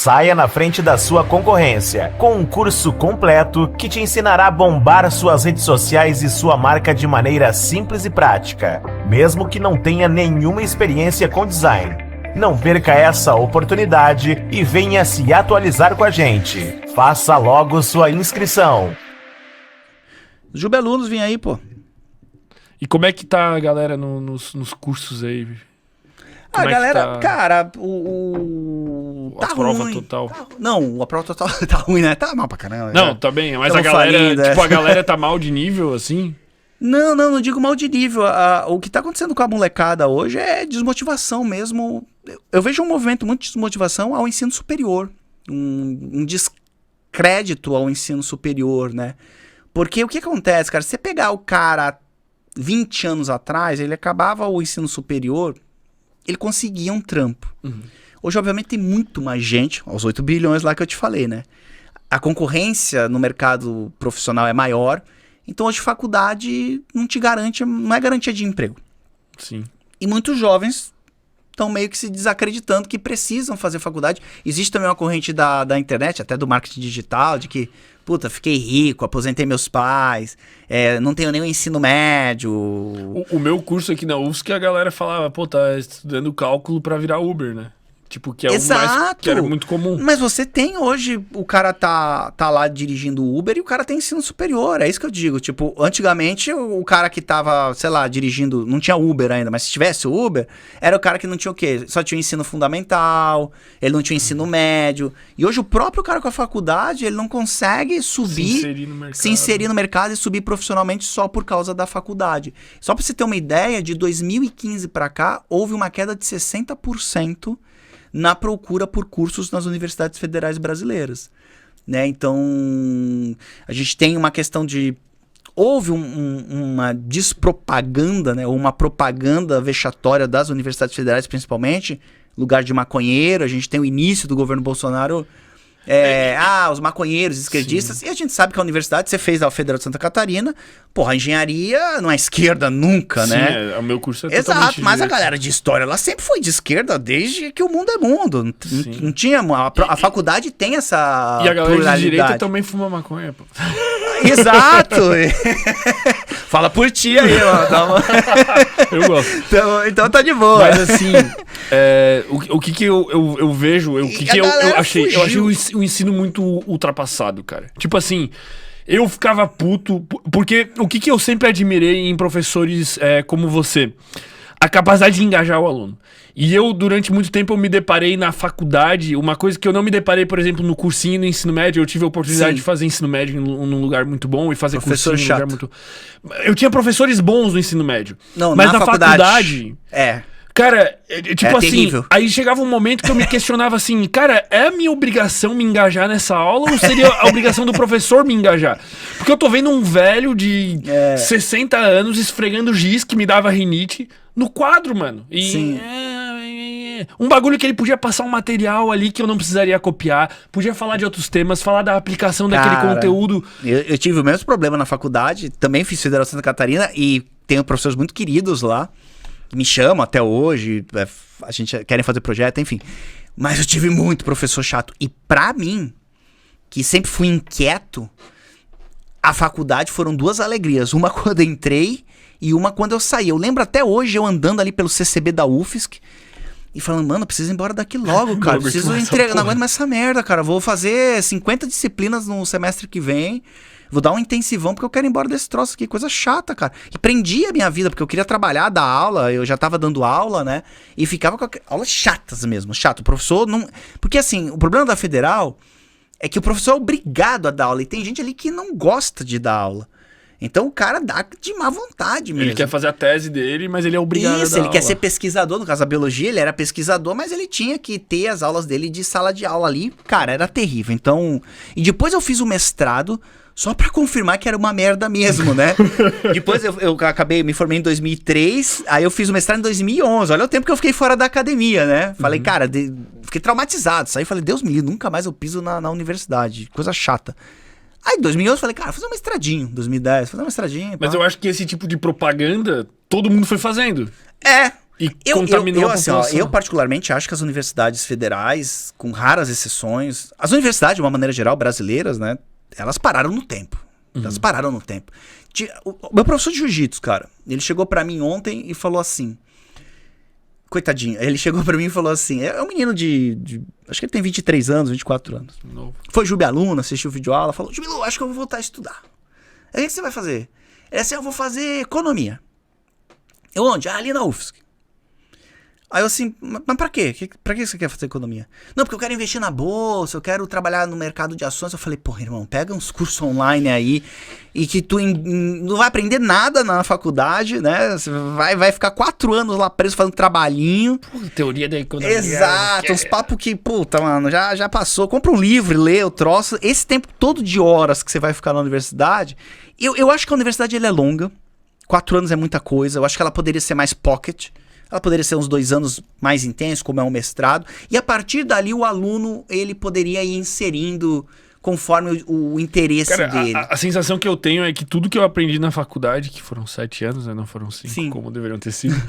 Saia na frente da sua concorrência com um curso completo que te ensinará a bombar suas redes sociais e sua marca de maneira simples e prática, mesmo que não tenha nenhuma experiência com design. Não perca essa oportunidade e venha se atualizar com a gente. Faça logo sua inscrição. Jubelunos, vem aí, pô. E como é que tá a galera nos cursos aí? A galera, tá... cara, a tá prova ruim. total. Não, a prova total tá ruim, né? Tá mal pra caramba. Não, já. tá bem, mas Tamo a galera, falindo, tipo, a galera tá mal de nível, assim? Não digo mal de nível. O que tá acontecendo com a molecada hoje é desmotivação mesmo. Eu vejo um movimento muito de desmotivação ao ensino superior. Um descrédito ao ensino superior, né? Porque o que acontece, cara? Se você pegar o cara 20 anos atrás, ele acabava o ensino superior, ele conseguia um trampo. Uhum. Hoje, obviamente, tem muito mais gente, aos 8 bilhões lá que eu te falei, né? A concorrência no mercado profissional é maior, então hoje faculdade não te garante, não é garantia de emprego. Sim. E muitos jovens estão meio que se desacreditando que precisam fazer faculdade. Existe também uma corrente da internet, até do marketing digital, de que, puta, fiquei rico, aposentei meus pais, não tenho nem o ensino médio. O meu curso aqui na UFSC, a galera falava, pô, tá estudando cálculo pra virar Uber, né? Tipo, que é o mais, que era muito comum. Mas você tem hoje, o cara tá lá dirigindo Uber e o cara tem ensino superior, é isso que eu digo. Tipo, antigamente o cara que tava, sei lá, dirigindo, não tinha Uber ainda, mas se tivesse Uber, era o cara que não tinha o quê? Só tinha o ensino fundamental, ele não tinha o ensino médio. E hoje o próprio cara com a faculdade, ele não consegue subir, se inserir no mercado e subir profissionalmente só por causa da faculdade. Só pra você ter uma ideia, de 2015 pra cá, houve uma queda de 60% na procura por cursos nas universidades federais brasileiras, né? Então, a gente tem uma questão de... Houve uma despropaganda, né? Uma propaganda vexatória das universidades federais, principalmente, lugar de maconheiro. A gente tem o início do governo Bolsonaro... os maconheiros, esquerdistas. Sim. E a gente sabe que a universidade, você fez a Federal de Santa Catarina, porra, a engenharia não é esquerda nunca, sim, né? O meu curso é exato, mas a galera de história, ela sempre foi de esquerda desde que o mundo é mundo. Não tinha... A faculdade tem essa e a galera de direita também fuma maconha, pô. Exato! Fala por ti aí, ó. Eu gosto. Então tá de boa. Mas assim, o que eu vejo, eu achei o ensino muito ultrapassado, cara. Tipo assim, eu ficava puto, porque o que eu sempre admirei em professores como você? A capacidade de engajar o aluno. E eu, durante muito tempo, eu me deparei na faculdade, uma coisa que eu não me deparei, por exemplo, no cursinho no ensino médio. Eu tive a oportunidade de fazer ensino médio num lugar muito bom e fazer professor cursinho chato. num lugar muito... Eu tinha professores bons no ensino médio. Não, mas na faculdade... Cara, tipo assim, terrível. Aí chegava um momento que eu me questionava assim, cara, é a minha obrigação me engajar nessa aula ou seria a obrigação do professor me engajar? Porque eu tô vendo um velho de 60 anos esfregando giz que me dava rinite no quadro, mano. E um bagulho que ele podia passar um material ali que eu não precisaria copiar, podia falar de outros temas, falar da aplicação daquele conteúdo. Eu tive o mesmo problema na faculdade, também fiz Federal Santa Catarina e tenho professores muito queridos lá, me chamam até hoje, a gente querem fazer projeto, enfim. Mas eu tive muito professor chato. E pra mim, que sempre fui inquieto, a faculdade foram duas alegrias. Uma quando eu entrei e uma quando eu saí. Eu lembro até hoje eu andando ali pelo CCB da UFSC e falando, mano, eu preciso ir embora daqui logo, cara. Preciso entregar, não aguento mais essa merda, cara. Vou fazer 50 disciplinas no semestre que vem. Vou dar um intensivão porque eu quero ir embora desse troço aqui. Coisa chata, cara. E prendia a minha vida, porque eu queria trabalhar, dar aula. Eu já tava dando aula, né? E ficava com aulas chatas mesmo. Chato. O professor não... Porque assim, o problema da federal é que o professor é obrigado a dar aula. E tem gente ali que não gosta de dar aula. Então o cara dá de má vontade mesmo. Ele quer fazer a tese dele, mas ele é obrigado a dar ele aula. quer ser pesquisador. No caso da biologia, ele era pesquisador, mas ele tinha que ter as aulas dele de sala de aula ali. Cara, era terrível. Então... E depois eu fiz o mestrado só pra confirmar que era uma merda mesmo, né? Depois eu acabei, me formei em 2003, aí eu fiz o mestrado em 2011. Olha o tempo que eu fiquei fora da academia, né? Falei, cara, fiquei traumatizado. Saí e falei, Deus me livre, nunca mais eu piso na universidade. Coisa chata. Aí em 2011 eu falei, cara, vou fazer um mestradinho. 2010, fazer um mestradinho. Mas eu acho que esse tipo de propaganda, todo mundo foi fazendo. e contaminou a população. Eu particularmente acho que as universidades federais, com raras exceções, as universidades, de uma maneira geral, brasileiras, né, elas pararam no tempo. Elas pararam no tempo. O meu professor de jiu-jitsu, cara, ele chegou pra mim ontem e falou assim... Coitadinho, ele chegou pra mim e falou assim... É um menino acho que ele tem 23 anos, 24 anos. Novo. Foi Jubialuno, assistiu o vídeo aula, falou... Jubilu, acho que eu vou voltar a estudar. Aí o que você vai fazer? Ele disse, eu vou fazer economia. Eu onde? Ali na UFSC. Aí eu assim, mas pra quê? Pra que você quer fazer economia? Não, porque eu quero investir na bolsa, eu quero trabalhar no mercado de ações. Eu falei, porra, irmão, pega uns cursos online aí e que tu não vai aprender nada na faculdade, né? Você vai ficar 4 anos lá preso fazendo trabalhinho. Porra, teoria da economia. Exato, uns papos que, puta, mano, já passou. Compra um livro, lê o troço. Esse tempo todo de horas que você vai ficar na universidade, eu acho que a universidade ela é longa. 4 anos é muita coisa. Eu acho que ela poderia ser mais pocket. Ela poderia ser uns 2 anos mais intensos, como é um mestrado. E a partir dali o aluno ele poderia ir inserindo conforme o interesse dele. A sensação que eu tenho é que tudo que eu aprendi na faculdade, que foram 7 anos, né, não foram 5, como deveriam ter sido.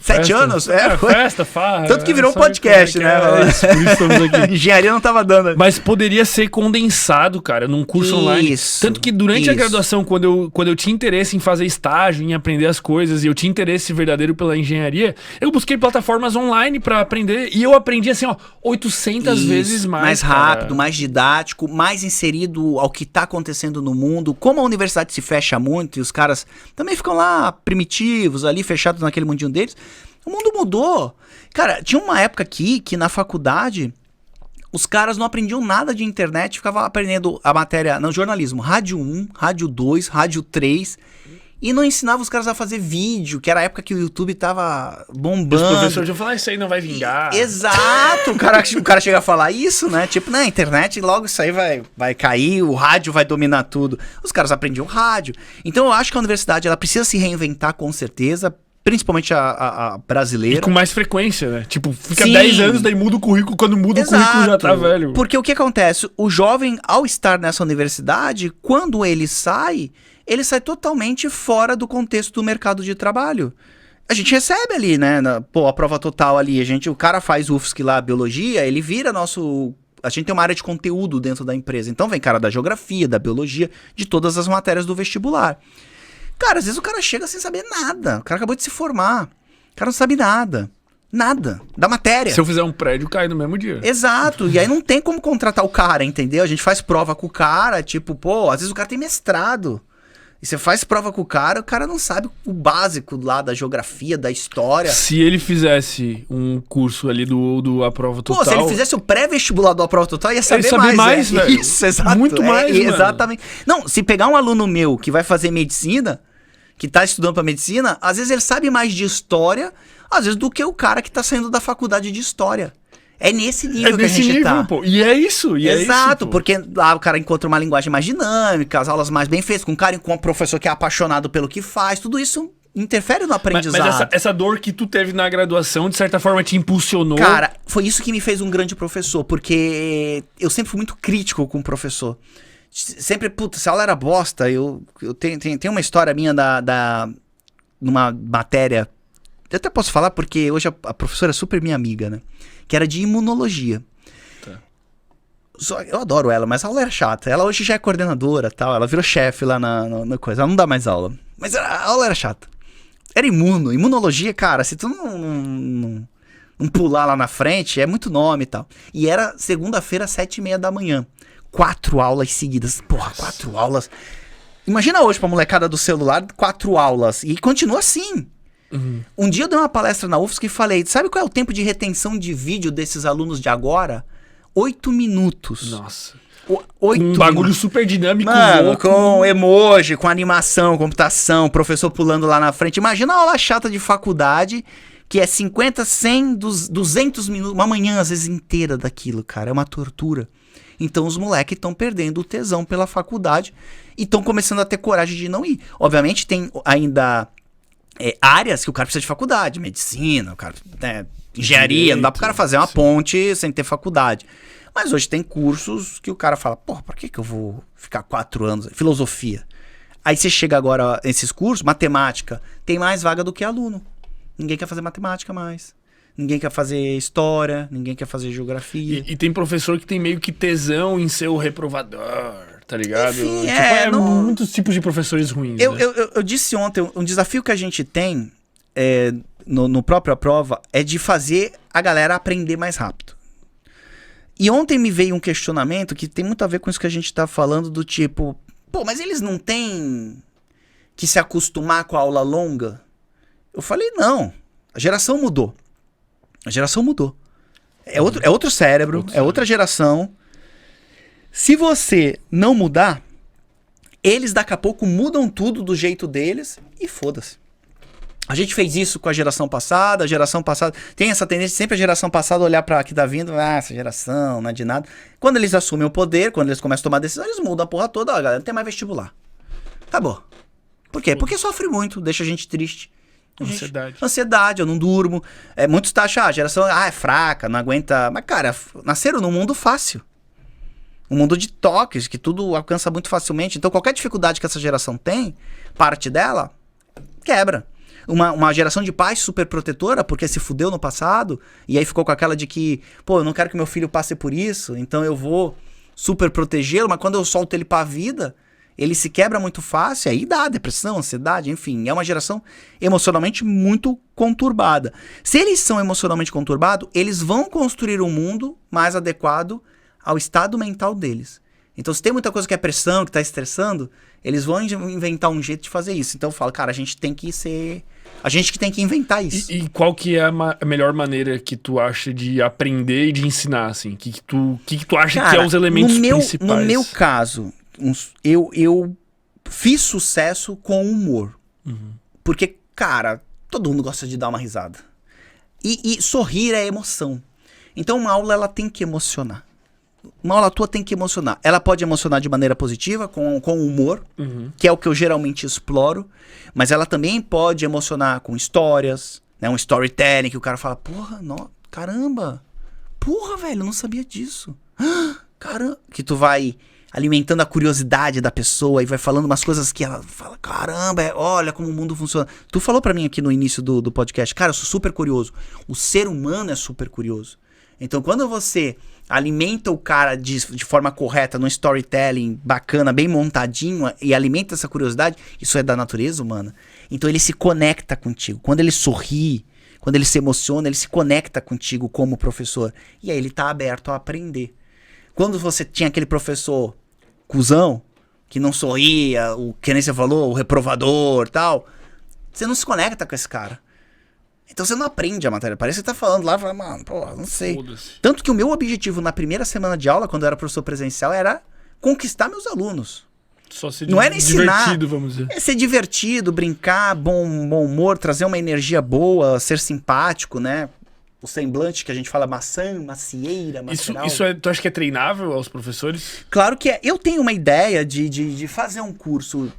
7 anos? Festa, farra. Tanto que virou um podcast, né? Por isso estamos aqui. Engenharia não tava dando. Mas poderia ser condensado, cara, num curso online. Tanto que durante a graduação, quando eu tinha interesse em fazer estágio, em aprender as coisas, e eu tinha interesse verdadeiro pela engenharia, eu busquei plataformas online pra aprender, e eu aprendi assim, ó, 800 vezes mais. Mais rápido, mais didático, mais inserido ao que tá acontecendo no mundo. Como a universidade se fecha muito e os caras também ficam lá primitivos, ali fechados naquele mundinho deles, o mundo mudou. Cara, tinha uma época aqui que na faculdade os caras não aprendiam nada de internet, ficavam aprendendo a matéria no jornalismo, rádio 1, rádio 2, rádio 3, e não ensinava os caras a fazer vídeo, que era a época que o YouTube tava bombando. Os professores já falaram, isso aí não vai vingar. Exato, o cara chega a falar isso, né? Tipo, na internet logo isso aí vai cair, o rádio vai dominar tudo. Os caras aprendiam rádio. Então eu acho que a universidade ela precisa se reinventar com certeza, principalmente a brasileira. E com mais frequência, né? Tipo, fica 10 anos, daí muda o currículo, quando muda o currículo já tá velho. Porque o que acontece? O jovem, ao estar nessa universidade, quando ele sai totalmente fora do contexto do mercado de trabalho. A gente recebe ali, né? A prova total ali, o cara faz UFSC lá, biologia, ele vira nosso... A gente tem uma área de conteúdo dentro da empresa. Então vem cara da geografia, da biologia, de todas as matérias do vestibular. Cara, às vezes o cara chega sem saber nada. O cara acabou de se formar. O cara não sabe nada. Nada. Da matéria. Se eu fizer um prédio, cai no mesmo dia. Exato. E aí não tem como contratar o cara, entendeu? A gente faz prova com o cara, tipo, às vezes o cara tem mestrado. E você faz prova com o cara não sabe o básico lá da geografia, da história. Se ele fizesse um curso ali do A Prova Total... se ele fizesse o pré-vestibular do A Prova Total, ia saber mais, velho. Isso, exato. Muito mais, mano. Exatamente. Não, se pegar um aluno meu que vai fazer medicina, que tá estudando pra medicina, às vezes ele sabe mais de história, às vezes, do que o cara que tá saindo da faculdade de história. É nesse nível que a gente tá. Pô. E é isso. Exato, porque lá o cara encontra uma linguagem mais dinâmica, as aulas mais bem feitas, com um cara, com um professor que é apaixonado pelo que faz, tudo isso interfere no aprendizado. Mas essa dor que tu teve na graduação, de certa forma, te impulsionou? Cara, foi isso que me fez um grande professor, porque eu sempre fui muito crítico com o professor. Sempre, se a aula era bosta, eu tenho uma história minha numa matéria, eu até posso falar porque hoje a professora é super minha amiga, né? Que era de imunologia. Tá. Eu adoro ela, mas a aula era chata. Ela hoje já é coordenadora, tal. Ela virou chefe lá na coisa. Ela não dá mais aula. Mas a aula era chata. Era imunologia, cara. Se tu não pular lá na frente, é muito nome e tal. E era segunda-feira, 7h30 da manhã. 4 aulas seguidas. Porra, 4 aulas. Imagina hoje pra molecada do celular, 4 aulas. E continua assim. Uhum. Um dia eu dei uma palestra na UFSC e falei, sabe qual é o tempo de retenção de vídeo desses alunos de agora? 8 minutos. Nossa. 8 um bagulho super dinâmico. Mano, com emoji, com animação, computação, professor pulando lá na frente. Imagina a aula chata de faculdade, que é 50, 100, 200 minutos, uma manhã às vezes inteira daquilo, cara. É uma tortura. Então os moleques estão perdendo o tesão pela faculdade e estão começando a ter coragem de não ir. Obviamente tem ainda... áreas que o cara precisa de faculdade, medicina, o cara, engenharia, não dá pro cara fazer uma ponte sem ter faculdade. Mas hoje tem cursos que o cara fala, porra, por que eu vou ficar 4 anos? Filosofia. Aí você chega agora nesses cursos, matemática, tem mais vaga do que aluno. Ninguém quer fazer matemática mais. Ninguém quer fazer história, ninguém quer fazer geografia. E tem professor que tem meio que tesão em ser o reprovador, tá ligado? Enfim, muitos tipos de professores ruins. Eu disse ontem, um desafio que a gente tem no próprio prova é de fazer a galera aprender mais rápido. E ontem me veio um questionamento que tem muito a ver com isso que a gente tá falando, do tipo, pô, mas eles não têm que se acostumar com a aula longa? Eu falei, não, a geração mudou. A geração mudou. É outro cérebro, é outra geração. Se você não mudar, eles daqui a pouco mudam tudo do jeito deles e foda-se. A gente fez isso com a geração passada tem essa tendência sempre a geração passada olhar pra que tá vindo, essa geração, não é de nada. Quando eles assumem o poder, quando eles começam a tomar decisão, eles mudam a porra toda, ó, galera, não tem mais vestibular. Acabou. Por quê? Porque sofre muito, deixa a gente triste. Ansiedade, eu não durmo. Muitos acham, a geração é fraca, não aguenta. Mas, cara, nasceram num mundo fácil. Um mundo de toques, que tudo alcança muito facilmente. Então, qualquer dificuldade que essa geração tem, parte dela, quebra. Uma geração de pais super protetora, porque se fudeu no passado, e aí ficou com aquela de que, pô, eu não quero que meu filho passe por isso, então eu vou super protegê-lo, mas quando eu solto ele pra vida, ele se quebra muito fácil, aí dá depressão, ansiedade, enfim. É uma geração emocionalmente muito conturbada. Se eles são emocionalmente conturbados, eles vão construir um mundo mais adequado ao estado mental deles. Então, se tem muita coisa que é pressão, que tá estressando, eles vão inventar um jeito de fazer isso. Então, eu falo, cara, a gente tem que inventar isso. E qual que é a melhor maneira que tu acha de aprender e de ensinar, assim? Que tu acha, cara, que é os elementos principais? No meu caso, eu fiz sucesso com humor. Uhum. Porque, cara, todo mundo gosta de dar uma risada. E sorrir é emoção. Então, uma aula, ela tem que emocionar. Uma aula tua tem que emocionar. Ela pode emocionar de maneira positiva, com humor, que é o que eu geralmente exploro. Mas ela também pode emocionar com histórias, né? Um storytelling que o cara fala, porra, caramba. Porra, velho, eu não sabia disso. Caramba. Que tu vai alimentando a curiosidade da pessoa e vai falando umas coisas que ela fala, caramba, olha como o mundo funciona. Tu falou pra mim aqui no início do podcast, cara, eu sou super curioso. O ser humano é super curioso. Então, quando você alimenta o cara de forma correta, num storytelling bacana, bem montadinho, e alimenta essa curiosidade, isso é da natureza humana. Então, ele se conecta contigo. Quando ele sorri, quando ele se emociona, ele se conecta contigo como professor. E aí, ele tá aberto a aprender. Quando você tinha aquele professor cuzão, que não sorria, que nem você falou, o reprovador e tal, você não se conecta com esse cara. Então você não aprende a matéria. Parece que você tá falando lá, fala, mano, pô, não sei. Foda-se. Tanto que o meu objetivo na primeira semana de aula, quando eu era professor presencial, era conquistar meus alunos. Só ser não era ensinar, divertido, vamos dizer. É ser divertido, brincar, bom humor, trazer uma energia boa, ser simpático, né? O semblante que a gente fala macieira, maceral. Isso tu acha que é treinável aos professores? Claro que é. Eu tenho uma ideia de fazer um curso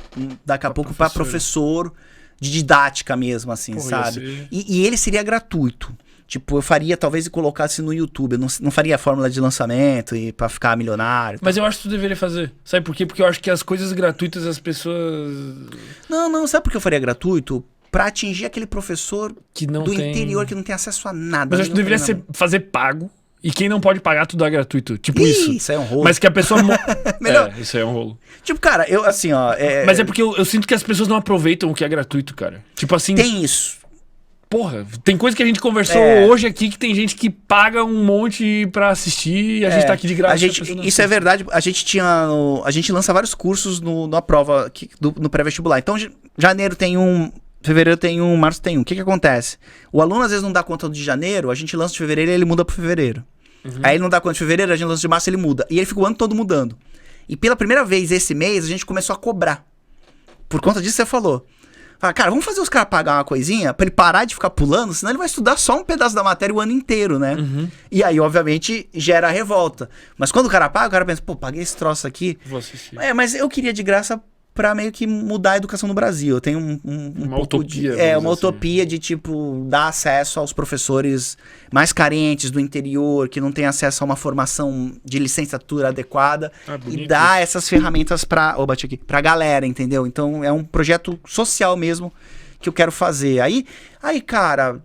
daqui a pouco para professor de didática mesmo, assim, sabe? E ele seria gratuito. Tipo, eu faria, talvez, e colocasse no YouTube. Eu não faria a fórmula de lançamento e pra ficar milionário. Mas eu acho que tu deveria fazer. Sabe por quê? Porque eu acho que as coisas gratuitas as pessoas... Não. Sabe por que eu faria gratuito? Pra atingir aquele professor que não do interior que não tem acesso a nada. Mas eu acho que deveria fazer pago. E quem não pode pagar, tu dá gratuito. Tipo isso. Isso aí é um rolo. Mas que a pessoa... Melhor. Isso aí é um rolo. Tipo, cara, eu assim, ó... Mas é porque eu sinto que as pessoas não aproveitam o que é gratuito, cara. Tipo assim... Tem isso. Porra, tem coisa que a gente conversou hoje aqui que tem gente que paga um monte pra assistir e a gente tá aqui de graça. Isso é verdade. A gente lança vários cursos na prova no pré-vestibular. Então, janeiro tem um... Fevereiro tem um, março tem um. O que acontece? O aluno às vezes não dá conta de janeiro, a gente lança de fevereiro e ele muda pro fevereiro. Aí ele não dá conta de fevereiro, a gente lança de março e ele muda. E ele fica o ano todo mudando. E pela primeira vez esse mês a gente começou a cobrar. Por conta disso você falou. Fala, cara, vamos fazer os caras pagar uma coisinha pra ele parar de ficar pulando, senão ele vai estudar só um pedaço da matéria o ano inteiro, né? E aí, obviamente, gera a revolta. Mas quando o cara paga, o cara pensa, pô, paguei esse troço aqui. Vou assistir. Mas eu queria de graça pra meio que mudar a educação no Brasil. Eu tenho uma utopia. Uma utopia de, tipo, dar acesso aos professores mais carentes do interior, que não têm acesso a uma formação de licenciatura adequada, e dar essas ferramentas pra galera, entendeu? Então, é um projeto social mesmo, que eu quero fazer. Aí, cara,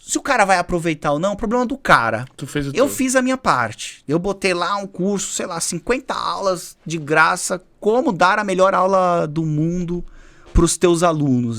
se o cara vai aproveitar ou não, é o problema do cara. Tu fez o Eu teu. fiz a minha parte. Eu botei lá um curso, sei lá, 50 aulas de graça, como dar a melhor aula do mundo pros teus alunos.